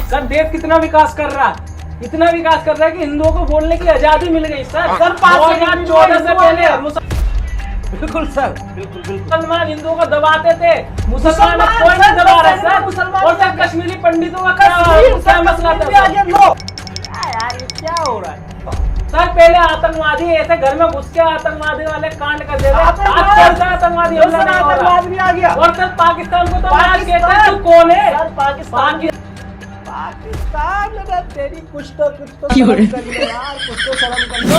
Sir देश कितना विकास कर रहा है, इतना विकास कर रहा है कि हिंदुओं को बोलने की आजादी मिल गई सर। सर 2014 से पहले बिल्कुल सर, बिल्कुल बिल्कुल। मुसलमान हिंदुओं को दबाते थे, मुसलमान कोई नहीं दबा रहा है सर। और सर कश्मीरी पंडितों का क्या मसला था यार ये क्या हो रहा है सर? पहले आतंकवादी ऐसे घर में घुस के आतंकवादी वाले कांड कर देते, आज कौन सा आतंकवादी हमला नहीं हो रहा? भी आ गया। और सर पाकिस्तान को तो आज कहते हैं तू कौन है? सर पाकिस्तान में तेरी कुछ तो शर्म कर लो यार, कुछ तो शर्म कर लो।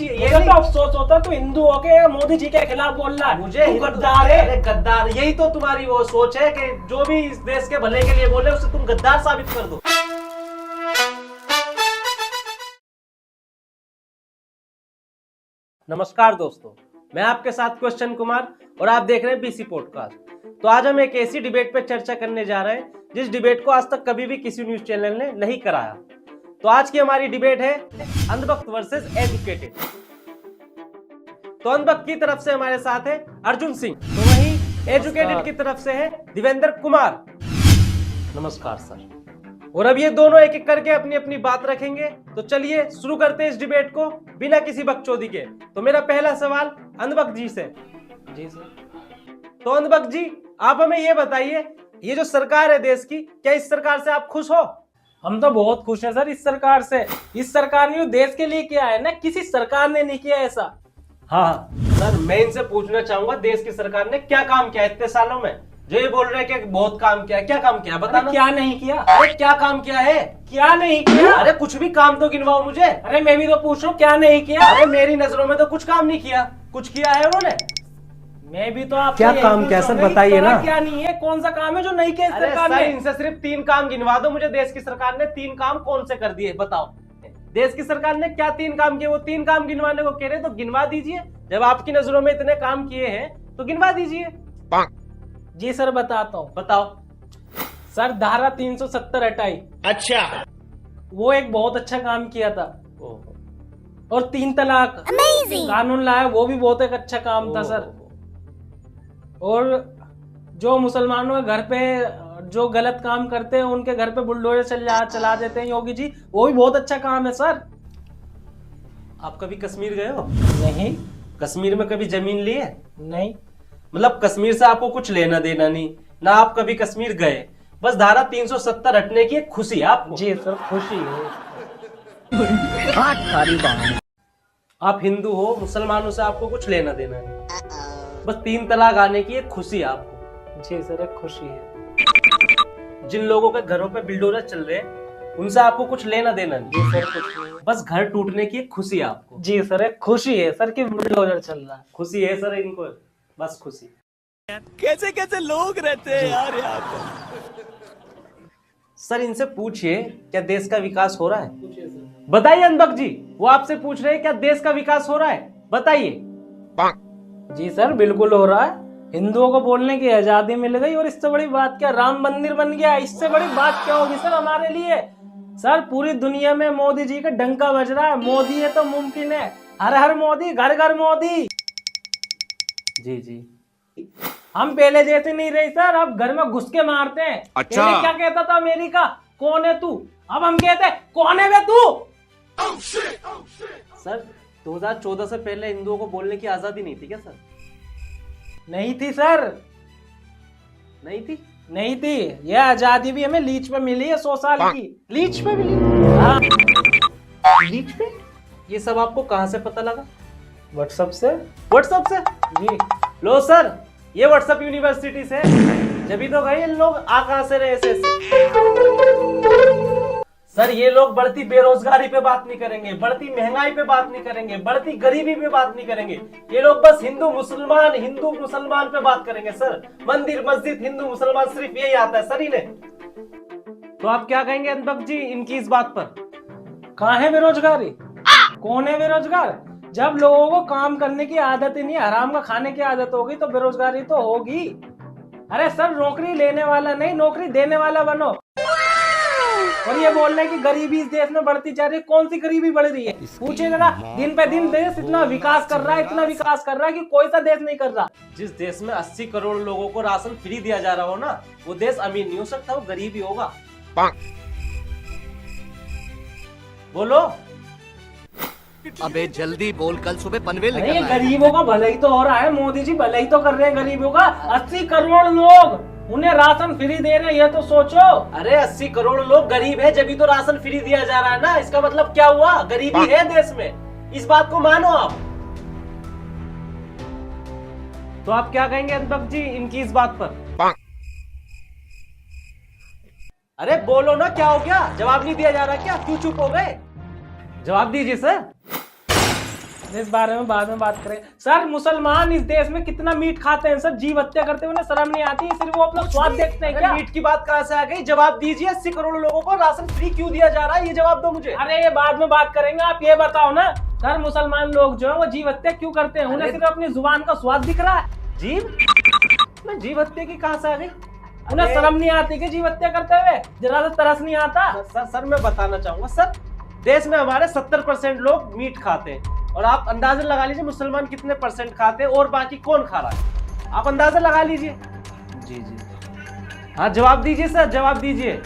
ये तो अफसोस होता तो हिंदू होके मोदी जी के खिलाफ बोल रहा है। मुझे तू गद्दार है। अरे गद्दार, यही तो तुम्हारी वो सोच है कि जो भी इस देश के भले के लिए बोले उसे तुम गद्दार साबित कर दो। नमस्कार दोस्तों, मैं आपके साथ क्वेश्चन कुमार और आप देख रहे हैं बीसी पॉडकास्ट। तो आज हम एक ऐसी डिबेट पे चर्चा करने जा रहे हैं जिस डिबेट को आज तक कभी भी किसी न्यूज चैनल ने नहीं कराया। तो आज की हमारी डिबेट है अंधभक्त वर्सेस एजुकेटेड। तो अंधभक्त की तरफ से हमारे साथ है अर्जुन सिंह, तो वहीं एजुकेटेड की तरफ से है दिवेंद्र कुमार। नमस्कार सर। और अब ये दोनों एक एक करके अपनी अपनी बात रखेंगे। तो चलिए शुरू करते हैं इस डिबेट को बिना किसी बकचोदी के। तो मेरा पहला सवाल अंधभक्त जी से। जी सर। तो अंधभक्त जी, आप हमें ये बताइए, ये जो सरकार है देश की, क्या इस सरकार से आप खुश हो? हम तो बहुत खुश हैं सर इस सरकार से। इस सरकार ने देश के लिए किया है ना, किसी सरकार ने नहीं किया ऐसा। हाँ सर, मैं इनसे पूछना चाहूंगा देश की सरकार ने क्या काम किया इतने सालों में? जो ये बोल रहे हैं कि बहुत काम किया, क्या काम किया बताना। क्या नहीं किया? अरे क्या काम किया है? क्या नहीं किया? अरे कुछ भी काम तो गिनवाओ मुझे। अरे मैं भी तो पूछ रहा हूँ क्या नहीं किया। अरे मेरी नजरों में तो कुछ काम नहीं किया, कुछ किया है उन्होंने। मैं भी तो आपसे क्या काम किया सर बताइए ना। क्या नहीं है, कौन सा काम है जो नहीं किया सरकार ने? इनसे सिर्फ 3 काम गिनवा दो मुझे। देश की सरकार ने 3 काम कौन से कर दिए बताओ। देश की सरकार ने क्या 3 काम किए? वो 3 काम गिनवाने को कह रहे तो गिनवा दीजिए। जब आपकी नजरों में इतने काम किए हैं तो गिनवा दीजिए। जी सर बताता हूँ। बताओ सर धारा 370 हटाई। अच्छा, वो एक बहुत अच्छा काम किया था। और 3 तलाक कानून लाया, वो भी बहुत एक अच्छा काम था सर। और जो मुसलमानों के घर पे जो गलत काम करते हैं उनके घर पे बुलडोजर चला देते हैं योगी जी, वो भी बहुत अच्छा काम है सर। आप कभी कश्मीर गए हो? नहीं। कश्मीर में कभी जमीन ली है? नहीं। मतलब कश्मीर से आपको कुछ लेना देना नहीं ना, आप कभी कश्मीर गए, बस धारा 370 हटने की एक खुशी है आपको। जी सर खुशी है। आप हिंदू हो, मुसलमानों से आपको कुछ लेना देना नहीं, बस 3 तलाक आने की एक खुशी है आपको। जी सर एक खुशी है। जिन लोगों के घरों पे बिल्डोजर चल रहे हैं उनसे आपको कुछ लेना देना नहीं। जी सर खुशी है। बस घर टूटने की एक खुशी है आपको। जी सर एक खुशी है सर कि बुलडोजर चल रहा है। खुशी है सर इनको, बस खुशी। कैसे कैसे लोग रहते हैं यार यहाँ पे। सर इनसे पूछिए क्या देश का विकास हो रहा है? बताइए अंधभक्त जी, वो आपसे पूछ रहे हैं क्या देश का विकास हो रहा है, बताइए। जी सर बिल्कुल हो रहा है। हिंदुओं को बोलने की आजादी मिल गई और इससे बड़ी बात क्या, राम मंदिर बन गया, इससे बड़ी बात क्या होगी सर हमारे लिए? सर पूरी दुनिया में मोदी जी का डंका बज रहा है। मोदी है तो मुमकिन है। हर हर मोदी, घर घर मोदी। जी जी। हम पहले जैसे नहीं रहे सर, अब घर में घुस के मारते हैं। अच्छा। पहले क्या कहता था अमेरिका, कौन है तू? अब हम कहते हैं कौन है बे तू? सर 2014 से पहले हिंदुओं को बोलने की आजादी नहीं थी क्या सर? नहीं थी सर, नहीं थी। नहीं थी। यह आजादी भी हमें लीच पे मिली है 100 साल की। लीच पे मिली। हाँ। लीच पे? ये सब आपको कहां से पता लगा? व्हाट्सएप से। व्हाट्सएप से? जी। लो सर, ये व्हाट्सएप यूनिवर्सिटी से जब तो गए लोग आ कहां से रहे ऐसे। सर ये लोग बढ़ती बेरोजगारी पे बात नहीं करेंगे, बढ़ती महंगाई पे बात नहीं करेंगे, बढ़ती गरीबी पे बात नहीं करेंगे। ये लोग बस हिंदू मुसलमान पे बात करेंगे सर। मंदिर मस्जिद हिंदू मुसलमान सिर्फ यही आता है सर इन्हें। तो आप क्या कहेंगे अंधभक्त जी इनकी इस बात पर? कहाँ है बेरोजगारी? कौन है बेरोजगार? जब लोगों को काम करने की आदत ही नहीं, हराम का खाने की आदत होगी तो बेरोजगारी तो होगी। अरे सर नौकरी लेने वाला नहीं, नौकरी देने वाला बनो। और ये बोल रहे हैं कि गरीबी इस देश में बढ़ती जा रही है। कौन सी गरीबी बढ़ रही है? पूछिए जरा। दिन पे दिन देश इतना विकास कर रहा है, इतना विकास कर रहा है कि कोई सा देश नहीं कर रहा। जिस देश में 80 करोड़ लोगों को राशन फ्री दिया जा रहा हो ना, वो देश अमीर नहीं हो सकता, वो गरीब ही होगा। बोलो। अबे जल्दी बोल, कल सुबह पनवेल अरे ये निकलना है। गरीबों का भला ही तो हो रहा है, मोदी जी भला ही तो कर रहे हैं गरीबों का। 80 करोड़ लोग उन्हें राशन फ्री दे रहे हैं, ये तो सोचो। अरे 80 करोड़ लोग गरीब है, जब भी तो राशन फ्री दिया जा रहा है ना। इसका मतलब क्या हुआ? गरीबी है देश में, इस बात को मानो आप। तो आप क्या कहेंगे अनुभव जी इनकी इस बात पर? अरे बोलो ना, क्या हो गया? जवाब नहीं दिया जा रहा क्या? क्यों चुप हो गए? जवाब दीजिए सर। इस बारे में बाद में बात करें। सर मुसलमान इस देश में कितना मीट खाते हैं सर, जीव हत्या करते हुए शर्म नहीं आती? सिर्फ वो अपना स्वाद देखते हैं क्या? मीट की बात कहां से आ गई? जवाब दीजिए। 80 करोड़ लोगों को राशन फ्री क्यों दिया जा रहा है, ये जवाब दो मुझे। अरे ये बाद में बात करेंगे, आप ये बताओ ना सर, मुसलमान लोग जो है वो जीव हत्या क्यों करते हैं? उन्हें सिर्फ अपनी जुबान का स्वाद दिख रहा है। जीव हत्या की कहां से आ गई? उन्हें शर्म नहीं आती कि जीव हत्या करते हुए? जरा सा तरस नहीं आता? सर मैं बताना चाहूंगा सर, देश में हमारे 70% लोग मीट खाते हैं, और आप अंदाजा लगा लीजिए मुसलमान कितने परसेंट खाते हैं और बाकी कौन खा रहा है, आप अंदाजा लगा लीजिए। जी हाँ जवाब दीजिए सर, जवाब दीजिए।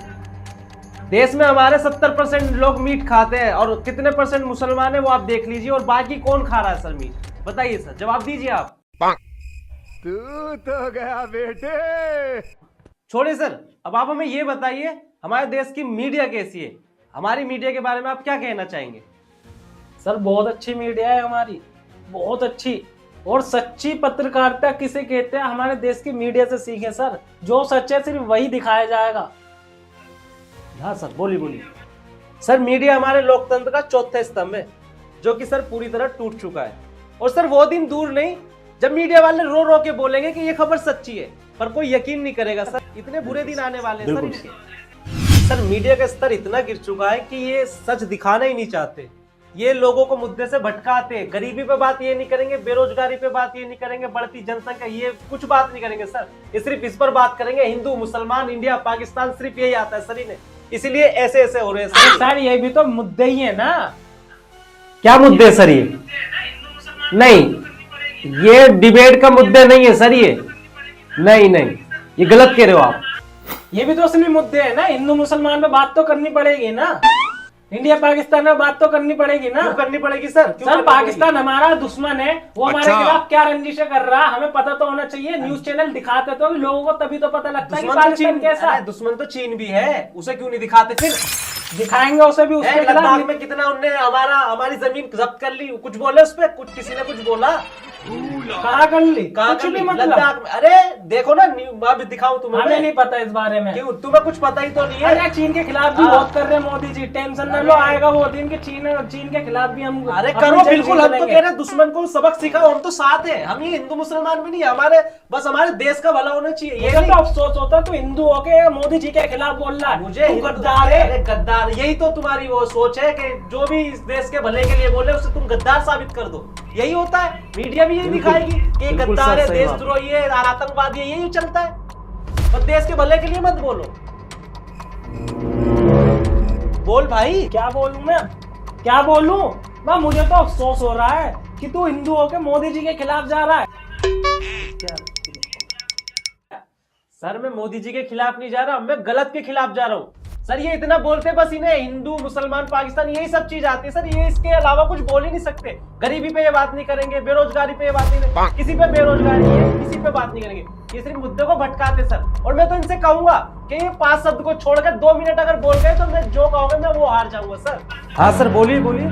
देश में हमारे 70% लोग मीट खाते हैं और कितने परसेंट मुसलमान है वो आप देख लीजिए, और बाकी कौन खा रहा है सर मीट? बताइए सर, जवाब दीजिए आप। तू तो गया बेटे। छोड़िए सर, अब आप हमें ये बताइए हमारे देश की मीडिया कैसी है? हमारी मीडिया के बारे में आप क्या कहना चाहेंगे? सर बहुत अच्छी मीडिया है हमारी, बहुत अच्छी और सच्ची पत्रकारिता किसे कहते हैं हमारे देश की मीडिया से सीखे सर। जो सच है सिर्फ वही दिखाया जाएगा। हाँ सर, बोलिए बोलिए। सर मीडिया हमारे लोकतंत्र का चौथा स्तंभ है, जो कि सर पूरी तरह टूट चुका है। और सर वो दिन दूर नहीं जब मीडिया वाले रो रो के बोलेंगे कि ये खबर सच्ची है, पर कोई यकीन नहीं करेगा सर। इतने बुरे दिन आने वाले हैं सर इनके। सर मीडिया का स्तर इतना गिर चुका है कि ये सच दिखाना ही नहीं चाहते। ये लोगों को मुद्दे से भटकाते हैं। गरीबी पे बात ये नहीं करेंगे, बेरोजगारी पे बात ये नहीं करेंगे, बढ़ती जनसंख्या, ये कुछ बात नहीं करेंगे सर। ये सिर्फ इस पर बात करेंगे, हिंदू मुसलमान इंडिया पाकिस्तान, सिर्फ यही आता है सर इन्हें। इसीलिए ऐसे ऐसे हो रहे हैं सर ये भी तो मुद्दे ही है ना। क्या मुद्दे सर ये? नहीं, ये डिबेट का मुद्दे नहीं है सर ये। नहीं नहीं, ये गलत कह रहे हो आप। ये भी तो असली मुद्दे है ना। हिंदू मुसलमान पे बात तो करनी पड़ेगी ना, इंडिया पाकिस्तान में बात तो करनी पड़ेगी ना। क्यों करनी पड़ेगी सर? सर पाकिस्तान हमारा दुश्मन है, वो हमारे खिलाफ क्या रंजिशें कर रहा है हमें पता तो होना चाहिए। न्यूज चैनल दिखाते तो लोगों को तभी तो पता लगता है कि पाकिस्तान कैसा है। दुश्मन तो चीन भी है, उसे क्यों नहीं दिखाते? फिर दिखाएंगे उसे भी। उसके लद्दाख में कितना उनने हमारी जमीन जब्त कर ली, कुछ बोले उस पर? कुछ किसी ने कुछ बोला? कहाँ कर ली? कुछ भी मतलब लद्दाख में। अरे देखो ना, मैं भी दिखाऊं तुम्हें? हमें नहीं पता इस बारे में। क्यों? तुम्हें कुछ पता ही तो नहीं है। अरे चीन के खिलाफ भी बहुत कर रहे हैं मोदी जी, टेंशन न लो, आएगा वो दिन कि चीन के खिलाफ भी हम। अरे करो बिल्कुल, हम तो कह रहे हैं दुश्मन को सबक सिखाओ, हम तो साथ हैं। हम ये हिंदू मुसलमान भी नहीं, हमारे बस हमारे देश का भला होना चाहिए। ये तो अफसोस होता तो हिंदू होके मोदी जी के खिलाफ बोल रहा है। मुझे गद्दार है। अरे गद्दार, यही तो तुम्हारी वो सोच है कि जो भी इस देश के भले के लिए बोले उसे तुम गद्दार साबित कर दो। यही होता है, मीडिया भी यही दिखाएगी कि गद्दार है, देशद्रोही है, आतंकवादी है, यही चलता है। पर देश के भले के लिए मत बोलो। बोल भाई। क्या बोलूं मैं, क्या बोलूं? मुझे तो अफसोस हो रहा है कि तू हिंदू होके मोदी जी के खिलाफ जा रहा है। सर मैं मोदी जी के खिलाफ नहीं जा रहा, मैं गलत के खिलाफ जा रहा हूँ सर। ये इतना बोलते बस इन्हें हिंदू मुसलमान पाकिस्तान यही सब चीज आती है सर। ये इसके अलावा कुछ बोल ही नहीं सकते। गरीबी पे ये बात नहीं करेंगे, बेरोजगारी पे ये बात नहीं करेंगे, किसी पे बेरोजगारी है किसी पे बात नहीं करेंगे। ये सिर्फ मुद्दे को भटकाते सर। और मैं तो इनसे कहूंगा कि ये 5 शब्द को छोड़कर 2 मिनट अगर बोल गए तो मैं जो कहोगे मैं वो हार जाऊंगा सर। हाँ सर बोलिए बोलिए।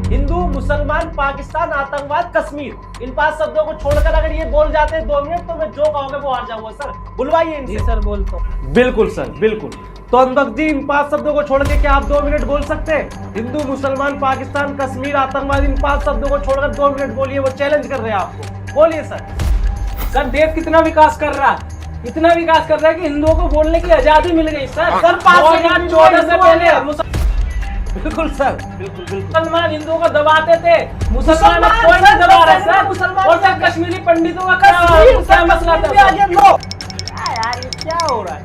हिंदू मुसलमान पाकिस्तान आतंकवाद कश्मीर, इन 5 शब्दों को छोड़कर अगर ये बोल जाते हैं 2 मिनट तो मैं जो कहोगे वो हार जाऊंगा सर। बुलवाइए इनसे। सर बोलता हूँ। बिल्कुल सर बिल्कुल। तो अनुभव जी इन 5 शब्दों को छोड़ के क्या आप 2 मिनट बोल सकते हैं? हिंदू मुसलमान पाकिस्तान कश्मीर आतंकवाद, इन 5 शब्दों को छोड़कर 2 मिनट बोलिए। वो चैलेंज कर रहे हैं आपको, बोलिए सर। सर देश कितना विकास कर रहा है, इतना विकास कर रहा है कि हिंदुओं को बोलने की आजादी मिल गई सर। 2014 से पहले बिल्कुल सर बिल्कुल बिल्कुल। मुसलमान हिंदुओं को दबाते थे, मुसलमान कोई नहीं दबा रहा सर। और सर कश्मीरी पंडितों का क्या मसला था? यार ये क्या हो रहा है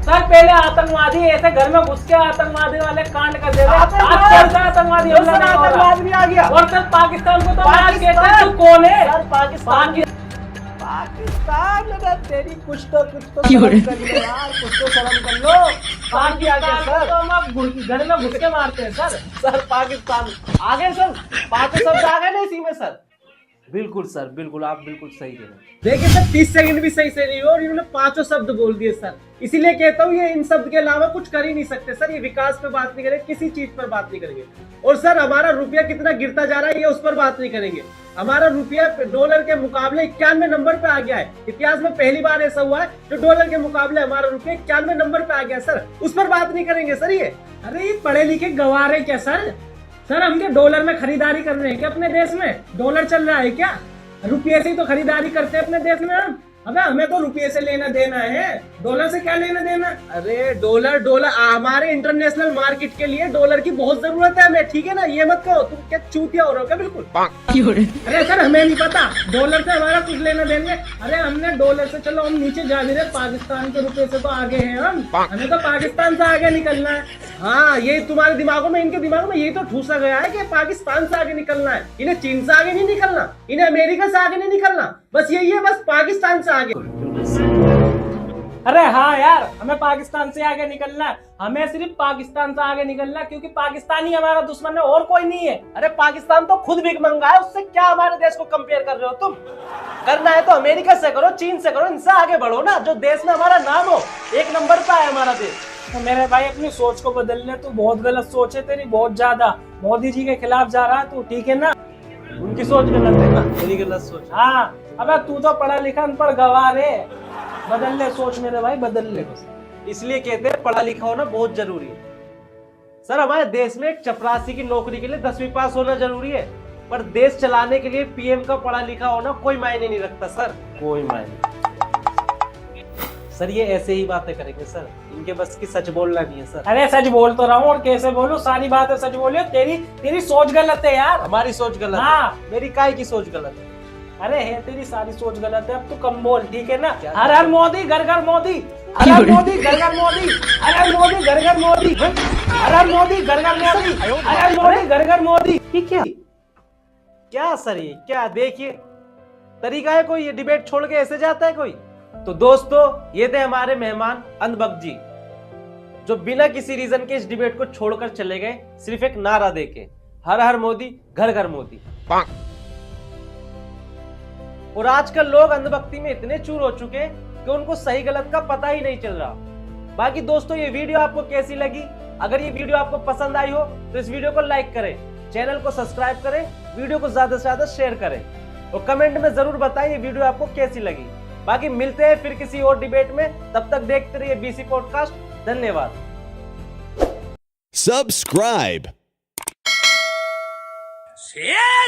सर? पहले आतंकवादी ऐसे घर में घुस के आतंकवादी वाले कांड कर देते, आतंकवादी भी आ गया। और सर पाकिस्तान को तो आज कहते हैं तू कौन है? पाकिस्तान पाकिस्तान, अरे तेरी कुछ तो शर्म कर लो यार, कुछ तो शर्म कर लो। कहाँ की आगे सर? तो हम अब घर में घुस के मारते हैं सर। सर पाकिस्तान आगे सर, पांचों शब्द आ गए ना इसी में सर। बिल्कुल सर, बिल्कुल आप बिल्कुल सही कह रहे हैं। देखिए सर 30 सेकंड भी सही से नहीं हो और इन्होंने पांचों शब्द बोल दिए सर। इसीलिए कहता हूँ ये इन शब्द के अलावा कुछ कर ही नहीं सकते सर। ये विकास पे बात नहीं करेंगे, किसी चीज पर बात नहीं करेंगे। और सर हमारा रुपया कितना गिरता जा रहा है ये उस पर बात नहीं करेंगे। हमारा रुपया डॉलर के मुकाबले 91 नंबर पे आ गया है। इतिहास में पहली बार ऐसा हुआ है जो डॉलर के मुकाबले हमारा रुपया 91 नंबर पे आ गया सर। उस पर बात नहीं करेंगे सर। ये अरे ये पढ़े लिखे गवार है क्या सर? सर हम क्या डॉलर में खरीदारी कर रहे हैं क्या अपने देश में? डॉलर चल रहा है क्या? रुपये से ही तो खरीदारी करते हैं अपने देश में हम। अबे हमें तो रुपये से लेना देना है, डॉलर से क्या लेना देना? अरे डॉलर हमारे इंटरनेशनल मार्केट के लिए डॉलर की बहुत जरूरत है हमें, ठीक है ना? ये मत कहो तुम क्या चूतिया हो रहे हो क्या? बिल्कुल। अरे सर हमें नहीं पता, डॉलर से हमारा कुछ लेना देना। अरे हमने डॉलर से, चलो हम नीचे जा भी रहे, पाकिस्तान के रुपये से तो आगे हैं हम। हमें तो पाकिस्तान से आगे निकलना है। हाँ ये तुम्हारे दिमागों में, इनके दिमागों में यही तो ठूसा गया है कि पाकिस्तान से आगे निकलना है। इन्हें चीन से आगे नहीं निकलना, इन्हें अमेरिका से आगे नहीं निकलना, बस यही है, बस पाकिस्तान से आगे। अरे हाँ यार, हमें पाकिस्तान से आगे निकलना है। हमें सिर्फ पाकिस्तान से आगे निकलना है क्योंकि पाकिस्तान ही हमारा दुश्मन है और कोई नहीं है। अरे पाकिस्तान तो खुद भीख मंगा है, उससे क्या हमारे देश को कंपेयर कर रहे हो तुम? करना है तो अमेरिका से करो, चीन से करो, इनसे आगे बढ़ो ना। जो देश में हमारा नाम हो, एक नंबर पे है हमारा देश। तो मेरे भाई अपनी सोच को बदल ले। तू बहुत गलत सोच है तेरी, बहुत ज्यादा। मोदी जी के खिलाफ जा रहा है तू, ठीक है ना? उनकी सोच गलत है ना, मेरी गलत सोच। हाँ अबे तू तो पढ़ा लिखा अनपढ़ गवार है। बदल ले सोच मेरे भाई, बदल ले। इसलिए कहते हैं पढ़ा लिखा होना बहुत जरूरी है सर। हमारे देश में एक चपरासी की नौकरी के लिए 10वीं पास होना जरूरी है, पर देश चलाने के लिए पीएम का पढ़ा लिखा होना कोई मायने नहीं रखता सर, कोई मायने। सर ये ऐसे ही बातें करेंगे सर, इनके बस की सच बोलना नहीं है सर। अरे सच बोल तो रहा हूँ और कैसे बोलूं, सारी बातें सच बोलियो। तेरी सोच गलत है यार। हमारी सोच गलत हाँ। है, मेरी काय की सोच गलत है? अरे है तेरी सारी सोच गलत है। अब तू कम बोल, ठीक है ना? हर हर मोदी घर घर मोदी, हर हर मोदी घर घर मोदी, हर हर मोदी घर घर मोदी, हर हर मोदी घर घर मोदी, हर हर मोदी घर घर मोदी। ठीक है क्या सर? ये क्या देखिए तरीका है कोई? ये डिबेट छोड़ के ऐसे जाता है कोई? तो दोस्तों ये थे हमारे मेहमान अंधभक्त जी, जो बिना किसी रीजन के इस डिबेट को छोड़कर चले गए, सिर्फ एक नारा देके, हर हर मोदी घर घर मोदी। और आजकल लोग अंधभक्ति में इतने चूर हो चुके हैं कि उनको सही गलत का पता ही नहीं चल रहा। बाकी दोस्तों ये वीडियो आपको कैसी लगी? अगर ये वीडियो आपको पसंद आई हो तो इस वीडियो को लाइक करें, चैनल को सब्सक्राइब करें, वीडियो को ज्यादा से ज्यादा शेयर करें और कमेंट में जरूर बताएं ये वीडियो आपको कैसी लगी। बाकी मिलते हैं फिर किसी और डिबेट में, तब तक देखते रहिए बीसी पॉडकास्ट। धन्यवाद। Subscribe. Yeah!